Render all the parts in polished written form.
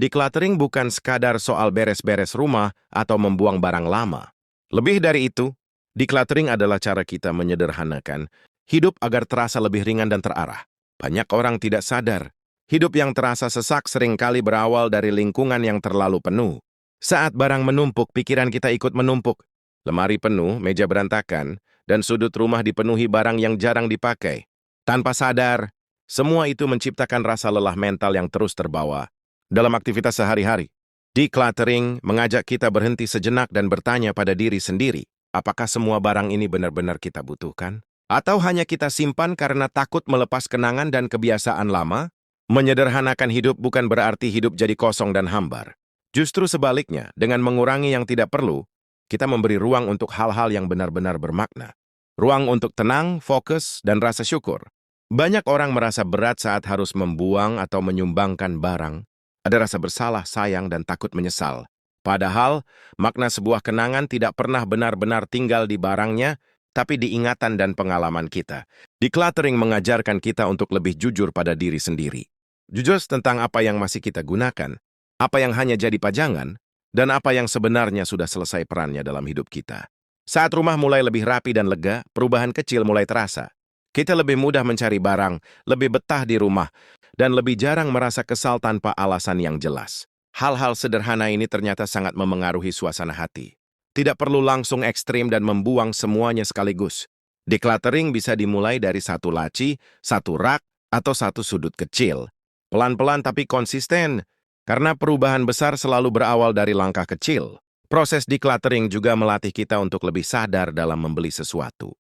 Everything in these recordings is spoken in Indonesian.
Decluttering bukan sekadar soal beres-beres rumah atau membuang barang lama. Lebih dari itu, decluttering adalah cara kita menyederhanakan hidup agar terasa lebih ringan dan terarah. Banyak orang tidak sadar, hidup yang terasa sesak seringkali berawal dari lingkungan yang terlalu penuh. Saat barang menumpuk, pikiran kita ikut menumpuk. Lemari penuh, meja berantakan, dan sudut rumah dipenuhi barang yang jarang dipakai. Tanpa sadar, semua itu menciptakan rasa lelah mental yang terus terbawa dalam aktivitas sehari-hari. Decluttering mengajak kita berhenti sejenak dan bertanya pada diri sendiri, apakah semua barang ini benar-benar kita butuhkan? Atau hanya kita simpan karena takut melepas kenangan dan kebiasaan lama? Menyederhanakan hidup bukan berarti hidup jadi kosong dan hambar. Justru sebaliknya, dengan mengurangi yang tidak perlu, kita memberi ruang untuk hal-hal yang benar-benar bermakna. Ruang untuk tenang, fokus, dan rasa syukur. Banyak orang merasa berat saat harus membuang atau menyumbangkan barang. Ada rasa bersalah, sayang, dan takut menyesal. Padahal, makna sebuah kenangan tidak pernah benar-benar tinggal di barangnya, tapi di ingatan dan pengalaman kita. Decluttering mengajarkan kita untuk lebih jujur pada diri sendiri. Jujur tentang apa yang masih kita gunakan, apa yang hanya jadi pajangan, dan apa yang sebenarnya sudah selesai perannya dalam hidup kita. Saat rumah mulai lebih rapi dan lega, perubahan kecil mulai terasa. Kita lebih mudah mencari barang, lebih betah di rumah, dan lebih jarang merasa kesal tanpa alasan yang jelas. Hal-hal sederhana ini ternyata sangat memengaruhi suasana hati. Tidak perlu langsung ekstrim dan membuang semuanya sekaligus. Decluttering bisa dimulai dari satu laci, satu rak, atau satu sudut kecil. Pelan-pelan tapi konsisten, karena perubahan besar selalu berawal dari langkah kecil. Proses decluttering juga melatih kita untuk lebih sadar dalam membeli sesuatu.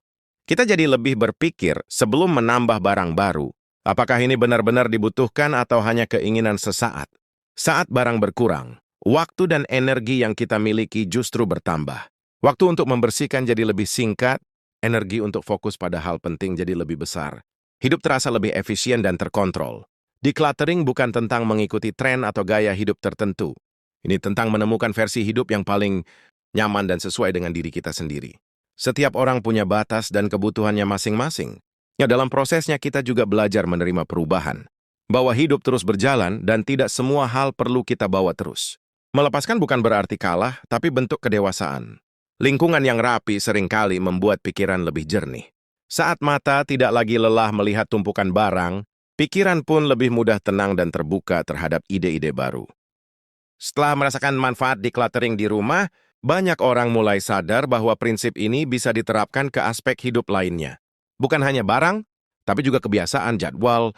Kita jadi lebih berpikir sebelum menambah barang baru. Apakah ini benar-benar dibutuhkan atau hanya keinginan sesaat? Saat barang berkurang, waktu dan energi yang kita miliki justru bertambah. Waktu untuk membersihkan jadi lebih singkat, energi untuk fokus pada hal penting jadi lebih besar. Hidup terasa lebih efisien dan terkontrol. Decluttering bukan tentang mengikuti tren atau gaya hidup tertentu. Ini tentang menemukan versi hidup yang paling nyaman dan sesuai dengan diri kita sendiri. Setiap orang punya batas dan kebutuhannya masing-masing. Ya, dalam prosesnya kita juga belajar menerima perubahan. Bahwa hidup terus berjalan dan tidak semua hal perlu kita bawa terus. Melepaskan bukan berarti kalah, tapi bentuk kedewasaan. Lingkungan yang rapi seringkali membuat pikiran lebih jernih. Saat mata tidak lagi lelah melihat tumpukan barang, pikiran pun lebih mudah tenang dan terbuka terhadap ide-ide baru. Setelah merasakan manfaat decluttering di rumah, banyak orang mulai sadar bahwa prinsip ini bisa diterapkan ke aspek hidup lainnya. Bukan hanya barang, tapi juga kebiasaan, jadwal,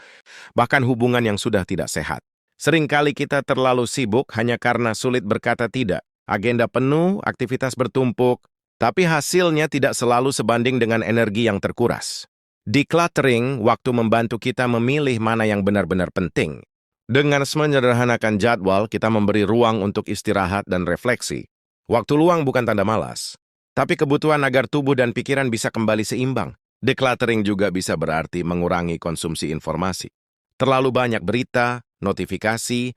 bahkan hubungan yang sudah tidak sehat. Seringkali kita terlalu sibuk hanya karena sulit berkata tidak. Agenda penuh, aktivitas bertumpuk, tapi hasilnya tidak selalu sebanding dengan energi yang terkuras. Decluttering waktu membantu kita memilih mana yang benar-benar penting. Dengan menyederhanakan jadwal, kita memberi ruang untuk istirahat dan refleksi. Waktu luang bukan tanda malas, tapi kebutuhan agar tubuh dan pikiran bisa kembali seimbang. Decluttering juga bisa berarti mengurangi konsumsi informasi. Terlalu banyak berita, notifikasi,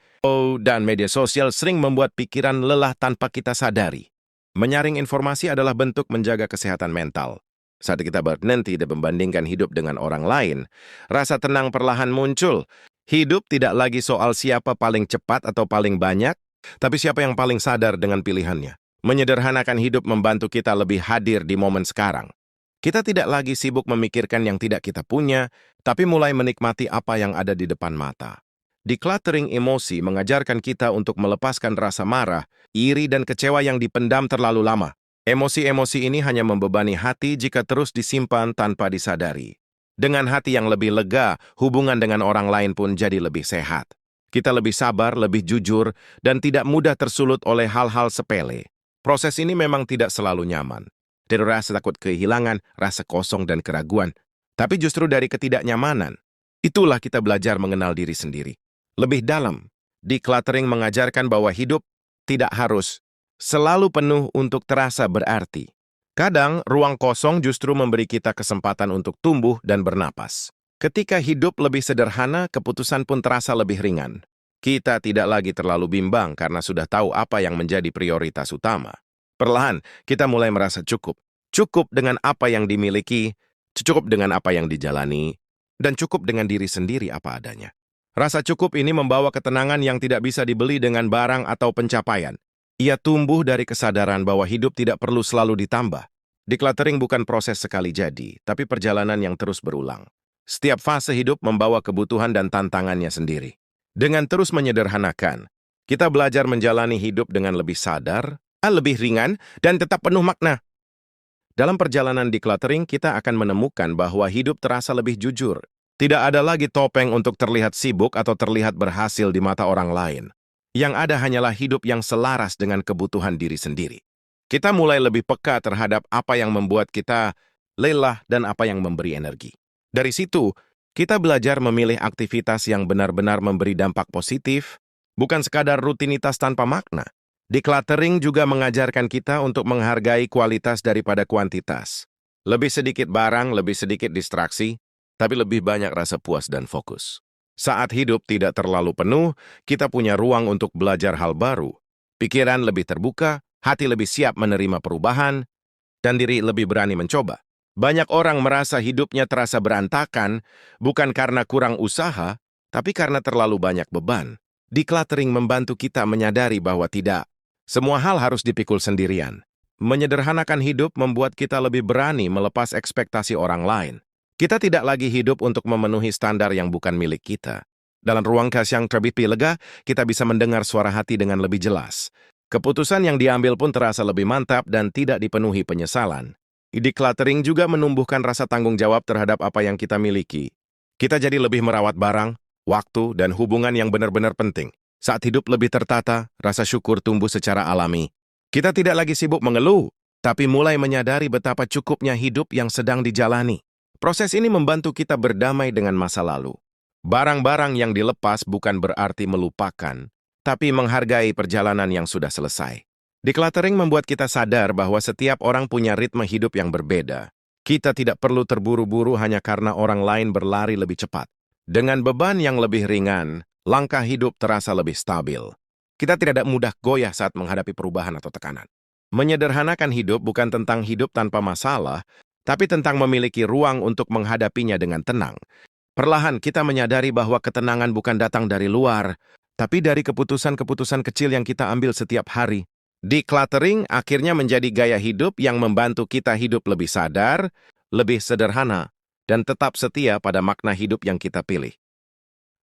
dan media sosial sering membuat pikiran lelah tanpa kita sadari. Menyaring informasi adalah bentuk menjaga kesehatan mental. Saat kita berhenti dan membandingkan hidup dengan orang lain, rasa tenang perlahan muncul. Hidup tidak lagi soal siapa paling cepat atau paling banyak, tapi siapa yang paling sadar dengan pilihannya. Menyederhanakan hidup membantu kita lebih hadir di momen sekarang. Kita tidak lagi sibuk memikirkan yang tidak kita punya, tapi mulai menikmati apa yang ada di depan mata. Decluttering emosi mengajarkan kita untuk melepaskan rasa marah, iri, dan kecewa yang dipendam terlalu lama. Emosi-emosi ini hanya membebani hati jika terus disimpan tanpa disadari. Dengan hati yang lebih lega, hubungan dengan orang lain pun jadi lebih sehat. Kita lebih sabar, lebih jujur, dan tidak mudah tersulut oleh hal-hal sepele. Proses ini memang tidak selalu nyaman. Dari rasa takut kehilangan, rasa kosong dan keraguan. Tapi justru dari ketidaknyamanan, itulah kita belajar mengenal diri sendiri. Lebih dalam, decluttering mengajarkan bahwa hidup tidak harus selalu penuh untuk terasa berarti. Kadang, ruang kosong justru memberi kita kesempatan untuk tumbuh dan bernapas. Ketika hidup lebih sederhana, keputusan pun terasa lebih ringan. Kita tidak lagi terlalu bimbang karena sudah tahu apa yang menjadi prioritas utama. Perlahan, kita mulai merasa cukup. Cukup dengan apa yang dimiliki, cukup dengan apa yang dijalani, dan cukup dengan diri sendiri apa adanya. Rasa cukup ini membawa ketenangan yang tidak bisa dibeli dengan barang atau pencapaian. Ia tumbuh dari kesadaran bahwa hidup tidak perlu selalu ditambah. Decluttering bukan proses sekali jadi, tapi perjalanan yang terus berulang. Setiap fase hidup membawa kebutuhan dan tantangannya sendiri. Dengan terus menyederhanakan, kita belajar menjalani hidup dengan lebih sadar, lebih ringan, dan tetap penuh makna. Dalam perjalanan decluttering, kita akan menemukan bahwa hidup terasa lebih jujur. Tidak ada lagi topeng untuk terlihat sibuk atau terlihat berhasil di mata orang lain. Yang ada hanyalah hidup yang selaras dengan kebutuhan diri sendiri. Kita mulai lebih peka terhadap apa yang membuat kita lelah dan apa yang memberi energi. Dari situ, kita belajar memilih aktivitas yang benar-benar memberi dampak positif, bukan sekadar rutinitas tanpa makna. Decluttering juga mengajarkan kita untuk menghargai kualitas daripada kuantitas. Lebih sedikit barang, lebih sedikit distraksi, tapi lebih banyak rasa puas dan fokus. Saat hidup tidak terlalu penuh, kita punya ruang untuk belajar hal baru. Pikiran lebih terbuka, hati lebih siap menerima perubahan, dan diri lebih berani mencoba. Banyak orang merasa hidupnya terasa berantakan, bukan karena kurang usaha, tapi karena terlalu banyak beban. Decluttering membantu kita menyadari bahwa tidak semua hal harus dipikul sendirian. Menyederhanakan hidup membuat kita lebih berani melepas ekspektasi orang lain. Kita tidak lagi hidup untuk memenuhi standar yang bukan milik kita. Dalam ruang kas yang terbipi lega, kita bisa mendengar suara hati dengan lebih jelas. Keputusan yang diambil pun terasa lebih mantap dan tidak dipenuhi penyesalan. Decluttering juga menumbuhkan rasa tanggung jawab terhadap apa yang kita miliki. Kita jadi lebih merawat barang, waktu, dan hubungan yang benar-benar penting. Saat hidup lebih tertata, rasa syukur tumbuh secara alami. Kita tidak lagi sibuk mengeluh, tapi mulai menyadari betapa cukupnya hidup yang sedang dijalani. Proses ini membantu kita berdamai dengan masa lalu. Barang-barang yang dilepas bukan berarti melupakan, tapi menghargai perjalanan yang sudah selesai. Decluttering membuat kita sadar bahwa setiap orang punya ritme hidup yang berbeda. Kita tidak perlu terburu-buru hanya karena orang lain berlari lebih cepat. Dengan beban yang lebih ringan, langkah hidup terasa lebih stabil. Kita tidak mudah goyah saat menghadapi perubahan atau tekanan. Menyederhanakan hidup bukan tentang hidup tanpa masalah, tapi tentang memiliki ruang untuk menghadapinya dengan tenang. Perlahan kita menyadari bahwa ketenangan bukan datang dari luar, tapi dari keputusan-keputusan kecil yang kita ambil setiap hari. Decluttering akhirnya menjadi gaya hidup yang membantu kita hidup lebih sadar, lebih sederhana, dan tetap setia pada makna hidup yang kita pilih.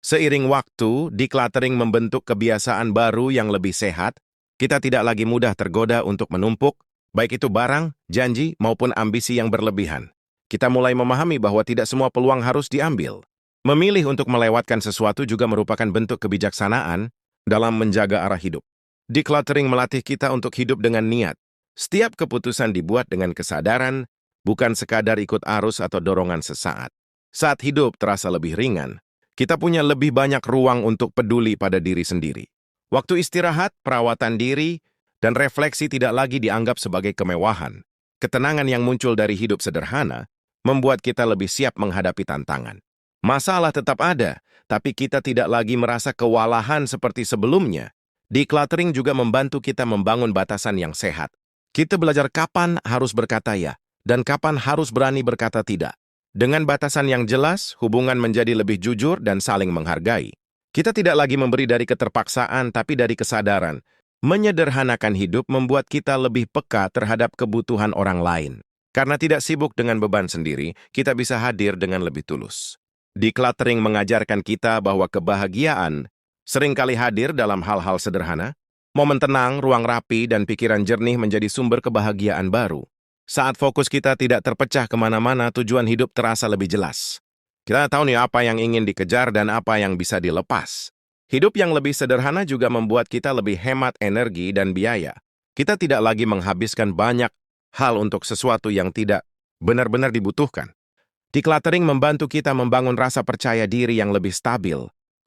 Seiring waktu, decluttering membentuk kebiasaan baru yang lebih sehat. Kita tidak lagi mudah tergoda untuk menumpuk, baik itu barang, janji, maupun ambisi yang berlebihan. Kita mulai memahami bahwa tidak semua peluang harus diambil. Memilih untuk melewatkan sesuatu juga merupakan bentuk kebijaksanaan dalam menjaga arah hidup. Decluttering melatih kita untuk hidup dengan niat. Setiap keputusan dibuat dengan kesadaran, bukan sekadar ikut arus atau dorongan sesaat. Saat hidup terasa lebih ringan, kita punya lebih banyak ruang untuk peduli pada diri sendiri. Waktu istirahat, perawatan diri, dan refleksi tidak lagi dianggap sebagai kemewahan. Ketenangan yang muncul dari hidup sederhana membuat kita lebih siap menghadapi tantangan. Masalah tetap ada, tapi kita tidak lagi merasa kewalahan seperti sebelumnya. Decluttering juga membantu kita membangun batasan yang sehat. Kita belajar kapan harus berkata ya, dan kapan harus berani berkata tidak. Dengan batasan yang jelas, hubungan menjadi lebih jujur dan saling menghargai. Kita tidak lagi memberi dari keterpaksaan, tapi dari kesadaran. Menyederhanakan hidup membuat kita lebih peka terhadap kebutuhan orang lain. Karena tidak sibuk dengan beban sendiri, kita bisa hadir dengan lebih tulus. Decluttering mengajarkan kita bahwa kebahagiaan seringkali hadir dalam hal-hal sederhana. Momen tenang, ruang rapi, dan pikiran jernih menjadi sumber kebahagiaan baru. Saat fokus kita tidak terpecah kemana-mana, tujuan hidup terasa lebih jelas. Kita tahu nih apa yang ingin dikejar dan apa yang bisa dilepas. Hidup yang lebih sederhana juga membuat kita lebih hemat energi dan biaya. Kita tidak lagi menghabiskan banyak hal untuk sesuatu yang tidak benar-benar dibutuhkan. Decluttering membantu kita membangun rasa percaya diri yang lebih stabil.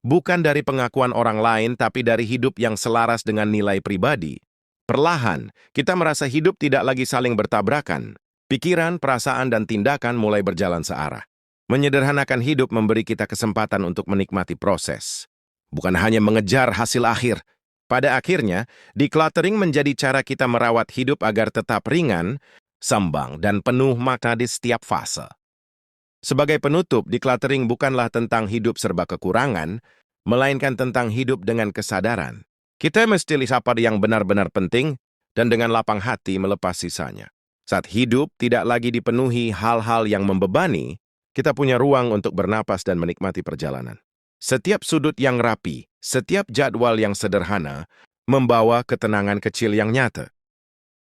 Bukan dari pengakuan orang lain, tapi dari hidup yang selaras dengan nilai pribadi. Perlahan, kita merasa hidup tidak lagi saling bertabrakan. Pikiran, perasaan, dan tindakan mulai berjalan searah. Menyederhanakan hidup memberi kita kesempatan untuk menikmati proses. Bukan hanya mengejar hasil akhir. Pada akhirnya, decluttering menjadi cara kita merawat hidup agar tetap ringan, sembang, dan penuh makna di setiap fase. Sebagai penutup, decluttering bukanlah tentang hidup serba kekurangan, melainkan tentang hidup dengan kesadaran. Kita mesti lihat apa yang benar-benar penting dan dengan lapang hati melepas sisanya. Saat hidup tidak lagi dipenuhi hal-hal yang membebani, kita punya ruang untuk bernapas dan menikmati perjalanan. Setiap sudut yang rapi, setiap jadwal yang sederhana, membawa ketenangan kecil yang nyata.